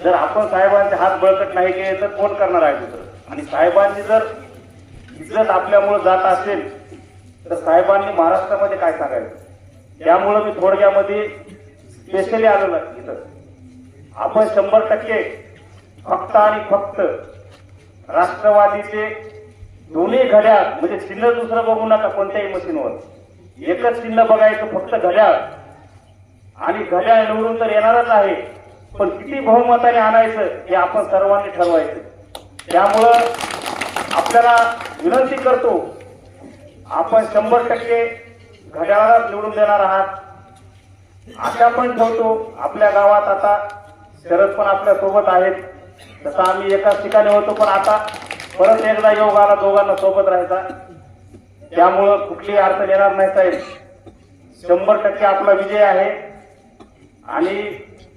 जर आपण साहेबांचे हात बळकट नाही केले तर कोण करणार आहे दुसरं? आणि साहेबांची जर इज्जत आपल्यामुळे जात असेल तर साहेबांनी महाराष्ट्रामध्ये काय सांगायचं? त्यामुळे मी थोडक्यामध्ये स्पेशली आलो इथं. आपण 100% फक्त आणि फक्त राष्ट्रवादीचे दोन्ही घड्याळ, म्हणजे चिन्ह दुसरं बघू नका कोणत्याही मशीनवर, एकच चिन्ह बघायचं, फक्त घड्याळ. आणि घड्याळ निवडून तर येणारच आहे, पण किती बहुमताने आणायचं हे आपण सर्वांनी ठरवायचं. त्यामुळं आपल्याला विनंती करतो, आपण 100% घड्याळालाच निवडून देणार आहात. आशा पण ठेवतो. आपल्या गावात आता शरद पण आपल्या सोबत आहेत. तसं आम्ही एकाच ठिकाणी होतो, पण आता परत एकदा योग आला दोघांना सोबत राहायचा. त्यामुळं कुठलीही अडचण येणार नाही साहेब. 100% आपला विजय आहे. आणि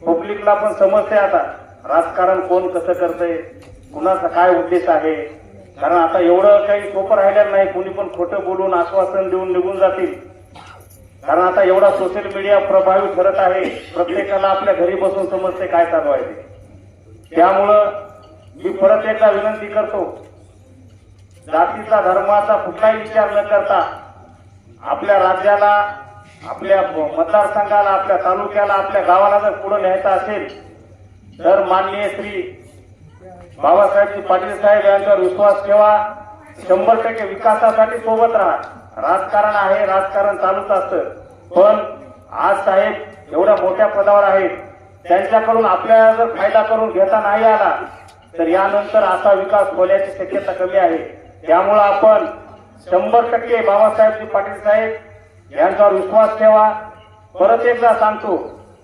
पब्लिकला पण समजते आता राजकारण कोण कसं करतंय, कुणाचा काय उद्देश आहे. कारण आता एवढं काही सोपं राहिलेलं नाही. कुणी पण खोटं बोलून आश्वासन देऊन निघून जातील. कारण आता एवढा सोशल मीडिया प्रभावी ठरत आहे, प्रत्येकाला आपल्या घरी बसून समजते काय चालू आहे ते. त्यामुळं मी परत एकदा विनंती करतो, जातीचा धर्माचा कुठलाही विचार न करता आपल्या राज्याला, आपल्या मतदारसंघाला, आपल्या तालुक्याला, आपल्या गावाला जर पुढे न्यायचं असेल तर माननीय श्री बाबासाहेब पाटील साहेब यांच्यावर विश्वास ठेवा. 100% विकासासाठी सोबत राहा. राजकारण आहे, राजकारण चालूच असतं, पण आज साहेब एवढ्या मोठ्या पदावर आहेत, त्यांच्याकडून आपल्याला जर फायदा करून घेता नाही आला तर यानंतर असा विकास होण्याची शक्यता कमी आहे. त्यामुळे आपण 100% बाबासाहेब पाटील साहेब यांच्यावर विश्वास ठेवा. परत एकदा सांगतो,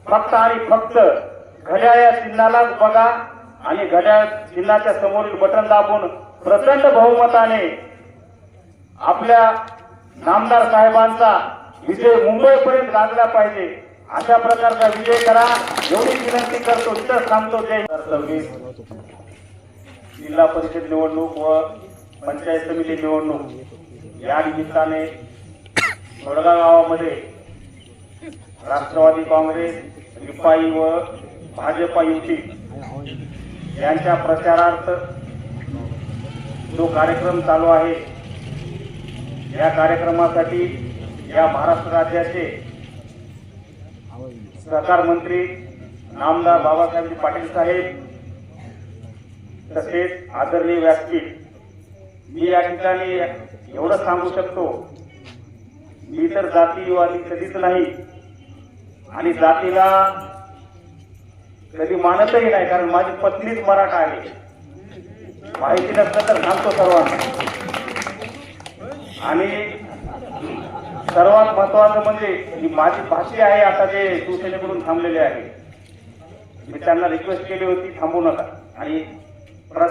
फक्त आणि फक्त घड्याळ या चिन्हालाच बघा आणि घड्याळ चिन्हाच्या समोरील बटन दाबून प्रचंड बहुमताने आपल्या नामदार साहेबांचा विजय मुंबईपर्यंत गाजला पाहिजे. अशा प्रकारचा विजय करा एवढी विनंती करतो. इथं सांगतो. जय 26 जिल्हा परिषद निवडणूक व पंचायत समिती निवडणूक या निमित्ताने वडगाव गावामध्ये राष्ट्रवादी काँग्रेस, रिपाई व भाजपा युती यांच्या प्रचारार्थ जो कार्यक्रम चालू आहे, या कार्यक्रमासाठी या महाराष्ट्र राज्याचे सहकार मंत्री नामदार बाबासाहेब पाटील साहेब तसेच आदरणीय व्यासपीठ, मी या ठिकाणी एवढं सांगू शकतो, मी तर जातीवादी कधीच नाही आणि जातीला कधी मानतही नाही. कारण माझी पत्नीच मराठा आहे. माहिती नसलं तर सांगतो सर्वांना. आणि सर्वात महत्वाचं म्हणजे ही माझी भाषी आहे आता जे शिवसेनेकडून थांबलेले आहे. मी त्यांना रिक्वेस्ट केली होती थांबू नका आणि प्रचार